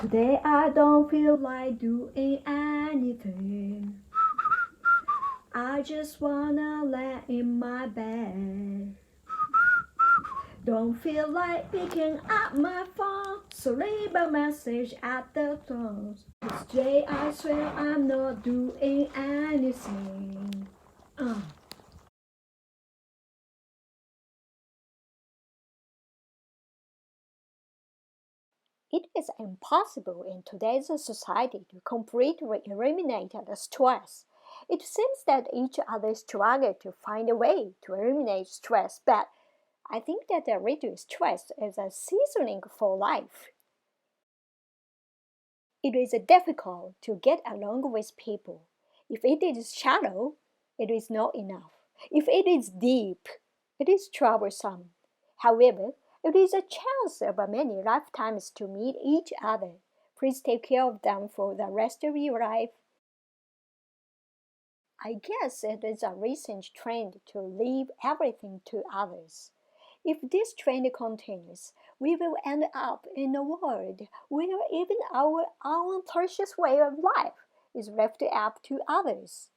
Today I don't feel like doing anything. I just wanna lay in my bed. Don't feel like picking up my phone, so leave a message at the tone. Today I swear I'm not doing anything. Uh. It is impossible in today's society to completely eliminate the stress. It seems that each other struggle to find a way to eliminate stress, but I think that the reduced stress is a seasoning for life. It is difficult to get along with people. If it is shallow, it is not enough. If it is deep, it is troublesome. However, it is a chance of many lifetimes to meet each other. Please take care of them for the rest of your life. I guess it is a recent trend to leave everything to others. If this trend continues, we will end up in a world where even our own precious way of life is left up to others.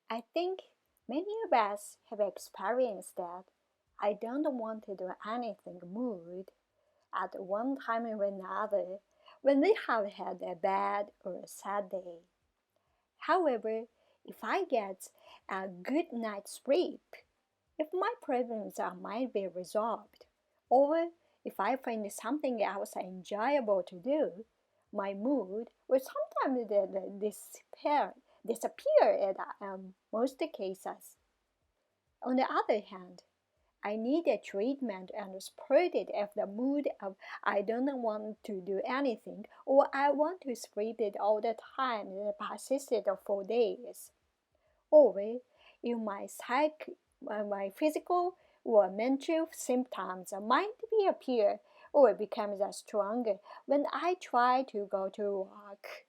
I think many of us have experienced that I don't want to do anything mood at one time or another when we have had a bad or a sad day. However, if I get a good night's sleep, if my problems might be resolved, or if I find something else enjoyable to do, my mood will sometimes disappear in most cases. On the other hand, I need a treatment and support it if the mood of I don't want to do anything or I want to sleep it all the time persisted for days. Or if my physical or mental symptoms might be appear or becomes stronger when I try to go to work.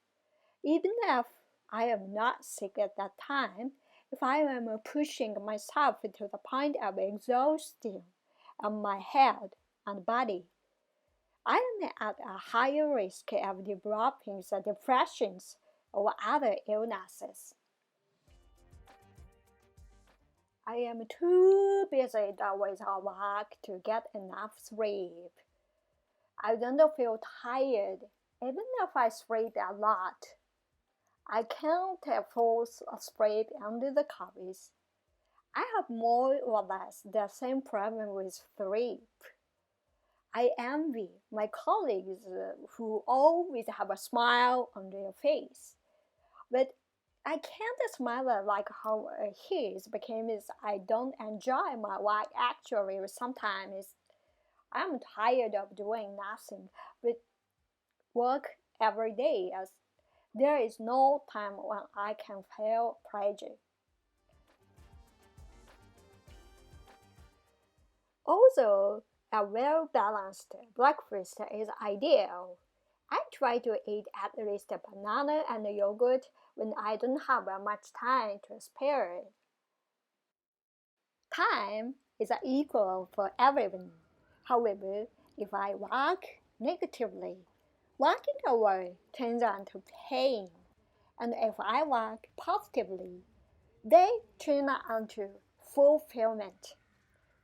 Even if I am not sick at that time, if I am pushing myself to the point of exhaustion of my head and body, I am at a higher risk of developing the depressions or other illnesses. I am too busy with work to get enough sleep. I don't feel tired even if I sleep a lot. I can't fall asleep under the covers. I have more or less the same problem with sleep. I envy my colleagues who always have a smile on their face. But I can't smile like how he is because I don't enjoy my work. Actually, sometimes I'm tired of doing nothing but work every day as there is no time when I can feel pleasure. Also, a well-balanced breakfast is ideal. I try to eat at least a banana and yogurt when I don't have much time to spare. Time is equal for everyone. However, if I work negatively, walking away turns into pain. And if I work positively, they turn into fulfillment.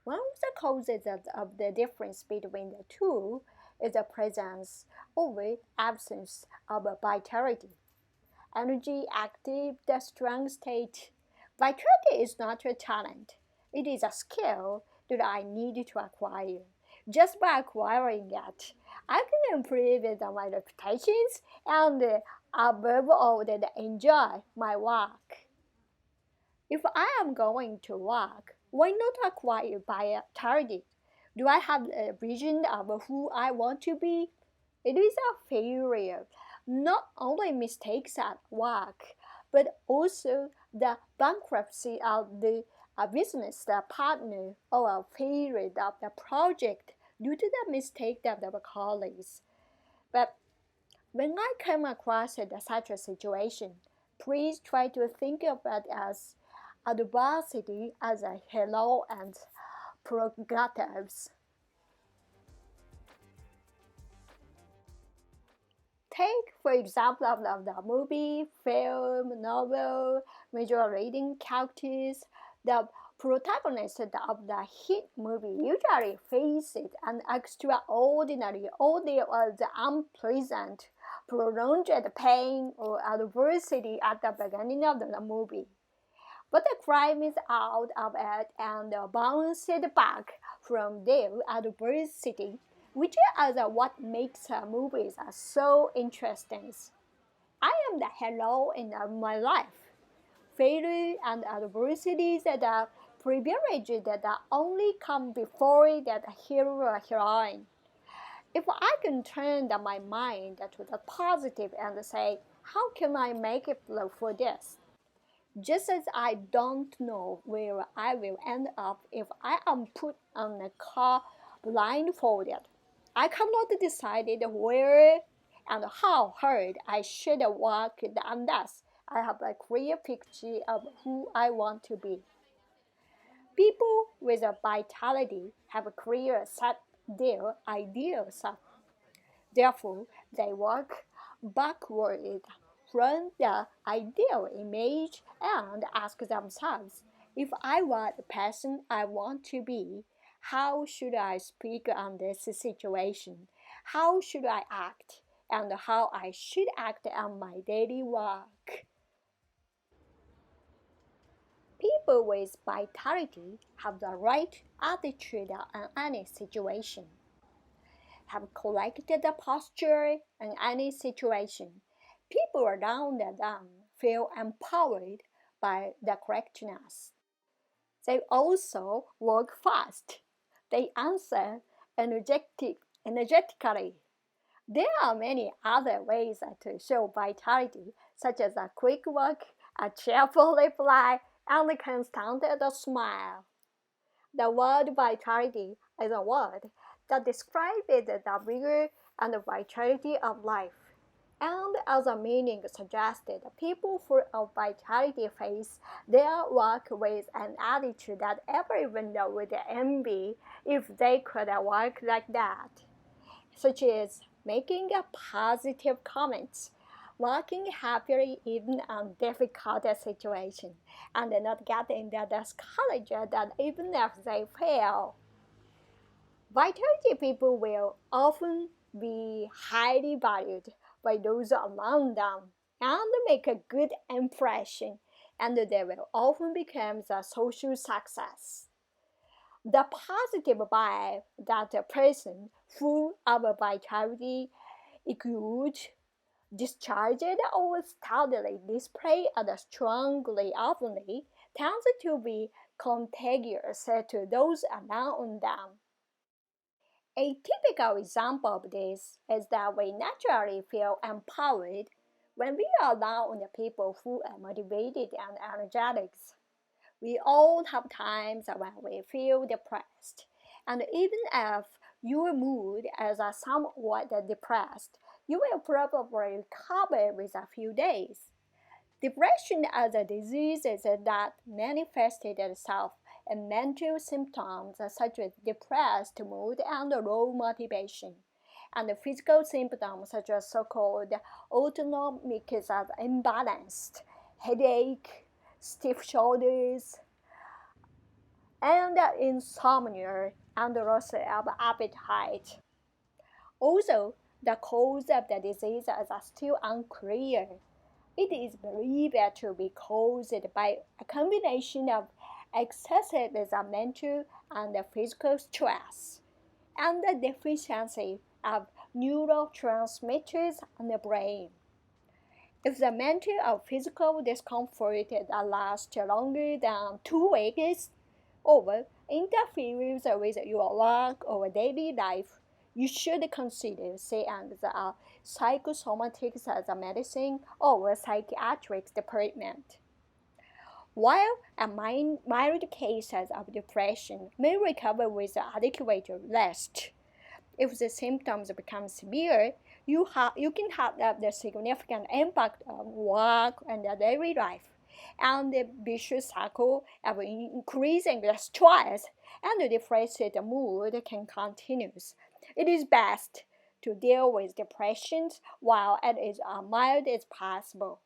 One of the causes of the difference between the two is the presence or absence of vitality. Energy, active, the strong state. Vitality is not a talent. It is a skill that I need to acquire. Just by acquiring it, I can improve my reputations and above all that enjoy my work. If I am going to work, why not acquire by a target? Do I have a vision of who I want to be? It is a failure. Not only mistakes at work, but also the bankruptcy of the business the partner or a failure of the project due to the mistake of the colleagues. But when I come across such a situation, please try to think of it as adversity as a hello and prerogatives. Take, for example, of the movie, film, novel, major reading characters. The protagonist of the hit movie usually faces an extraordinary ordeal or the unpleasant, prolonged pain or adversity at the beginning of the movie. But the crime is out of it and bounced back from their adversity, which is what makes movies so interesting. I am the hero in my life. Failure and adversities that are privileges that only come before that hero or heroine. If I can turn my mind to the positive and say, how can I make it for this? Just as I don't know where I will end up if I am put on a car blindfolded, I cannot decide where and how hard I should walk unless I have a clear picture of who I want to be. People with a vitality have a clear set their ideals of. Therefore, they work backward from the ideal image and ask themselves, if I were the person I want to be, how should I speak on this situation? How should I act? And how I should act on my daily work. People with vitality have the right attitude on any situation, have collected the posture in any situation. People around them feel empowered by the correctness. They also work fast. They answer energetically. There are many other ways to show vitality, such as a quick walk, a cheerful reply, and a constant smile. The word vitality is a word that describes the vigor and the vitality of life. And as the meaning suggested, people full of vitality face their work with an attitude that everyone would envy if they could work like that, such as making a positive comments, working happily even on difficult situations, and not getting discouraged that even if they fail. Vitality people will often be highly valued by those around them and make a good impression, and they will often become a social success. The positive vibe that a person full of vitality exudes, discharged or steadily displayed strongly openly, tends to be contagious to those around them. A typical example of this is that we naturally feel empowered when we are around people who are motivated and energetic. We all have times when we feel depressed, and even if your mood is somewhat depressed, you will probably recover with a few days. Depression as a disease is that manifested itself in mental symptoms such as depressed mood and low motivation, and physical symptoms such as so-called autonomic as imbalanced, headache, stiff shoulders, and insomnia and loss of appetite. Also, the cause of the disease is still unclear. It is believed to be caused by a combination of excessive mental and physical stress and the deficiency of neurotransmitters in the brain. If the mental or physical discomfort lasts longer than 2 weeks or interferes with your work or daily life, you should consider seeing the psychosomatics as a medicine or psychiatric department. While a mild case of depression may recover with adequate rest, if the symptoms become severe, you can have the significant impact on work and daily life, and the vicious cycle of increasing the stress and the depressed mood can continue. It is best to deal with depression while it is as mild as possible.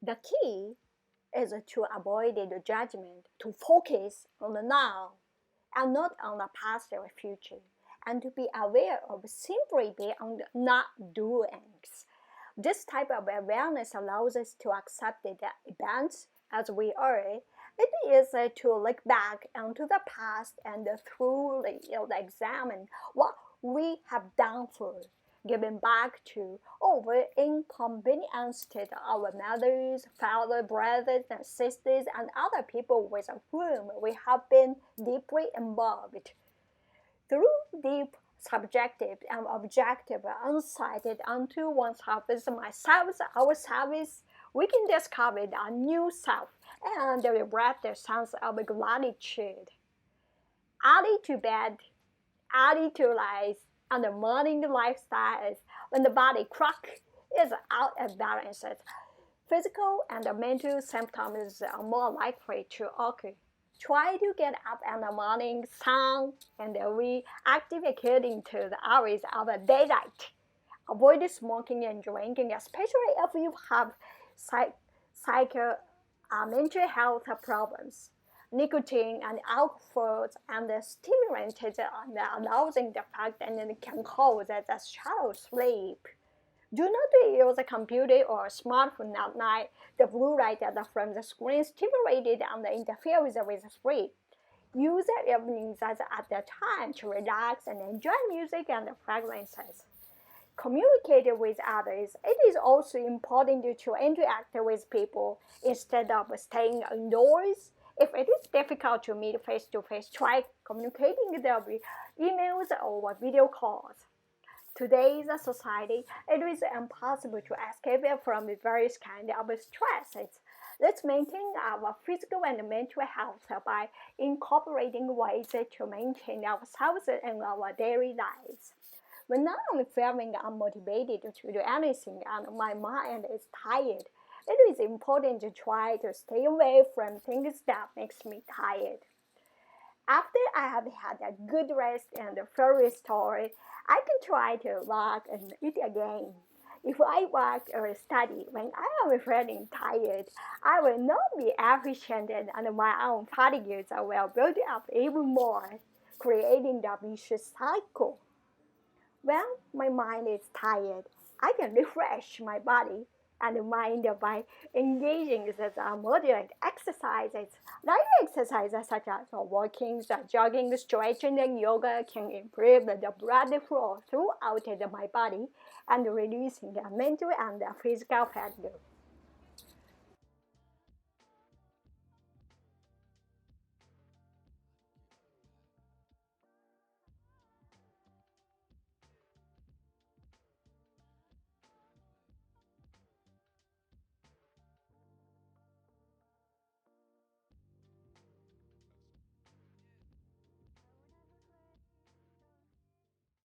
The key is to avoid the judgment, to focus on the now and not on the past or future, and to be aware of simply beyond not doings. This type of awareness allows us to accept the events as we are. It is to look back into the past and thoroughly examine what we have done for, giving back to, or inconvenienced our mothers, fathers, brothers, and sisters, and other people with whom we have been deeply involved. Through deep subjective and objective insight into oneself, myself, ourselves, we can discover a new self and develop the sense of gratitude. Early to bed, early to rise, and the morning lifestyles, when the body clock is out of balance, physical and mental symptoms are more likely to occur. Try to get up in the morning sun and be active according to the hours of daylight. Avoid smoking and drinking, especially if you have mental health problems. Nicotine and alcohol and stimulants and arousing the fact and it can cause a shallow sleep. Do not use a computer or a smartphone at night. The blue light from the screen stimulated and interferes with sleep. Use the evenings as at the time to relax and enjoy music and fragrances. Communicate with others. It is also important to interact with people instead of staying indoors. If it is difficult to meet face-to-face, try communicating via emails or video calls. Today's society, it is impossible to escape from various kinds of stresses. Let's maintain our physical and mental health by incorporating ways to maintain ourselves in our daily lives. When I'm feeling unmotivated to do anything and my mind is tired, it is important to try to stay away from things that makes me tired. After I have had a good rest and feel restored, I can try to walk and eat again. If I work or study when I am feeling tired, I will not be efficient and my own fatigues will build up even more, creating the vicious cycle. When my mind is tired, I can refresh my body and mind by engaging in moderate exercises. Light exercises such as walking, jogging, stretching, and yoga can improve the blood flow throughout my body and reducing the mental and physical fatigue.